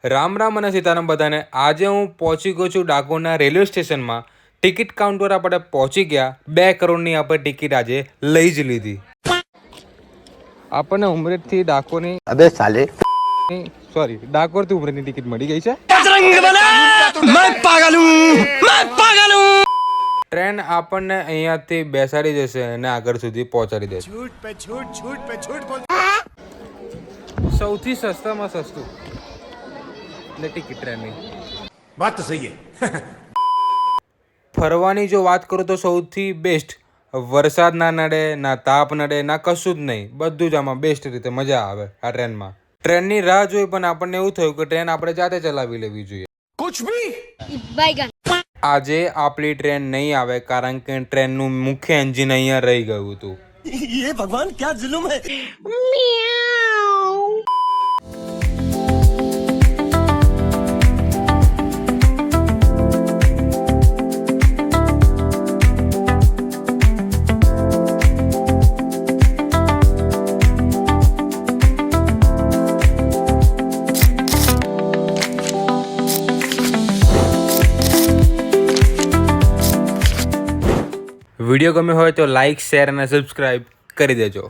રામ રામ અને સીતારામ બધાને। આજે હું પહોંચી ગયો છું ડાકોરના રેલવે સ્ટેશનમાં। ટિકિટ કાઉન્ટર આપણે પહોંચી ગયા। 2 કરોડની આપણે ટિકિટ આજે લઈ જ લીધી। આપણને ઉમરેઠથી ડાકોરની अबे साले ડાકોરથી ઉમરેઠની ટિકિટ મળી ગઈ છે। ટ્રેન આપણને અહીંયાથી બેસાડી દેશે અને આગળ સુધી પહોંચાડી દેશે। સૌથી સસ્તામાં સસ્તું એટલે ટિકિટ ટ્રેનની बात तो सही है। ફરવાની જો વાત કરું તો સૌથી બેસ્ટ। વરસાદ ના નડે, ના તાપ નડે, ના કશું જ નહીં, બધું જ આમાં બેસ્ટ રીતે મજા આવે આ ટ્રેનમાં। ટ્રેનની રાહ જોઈ પણ આપણને એવું થયું કે ટ્રેન આપણે જાતે ચલાવી લેવી જોઈએ। कुछ भी આજે આપણી ટ્રેન નહીં આવે કારણ કે ટ્રેનનું મુખ્ય એન્જિન અહીંયા રહી ગયું હતું। ये भगवान क्या जुल्म है। વિડીયો ગમ્યો હોય તો લાઇક, શેર અને સબસ્ક્રાઈબ કરી દેજો।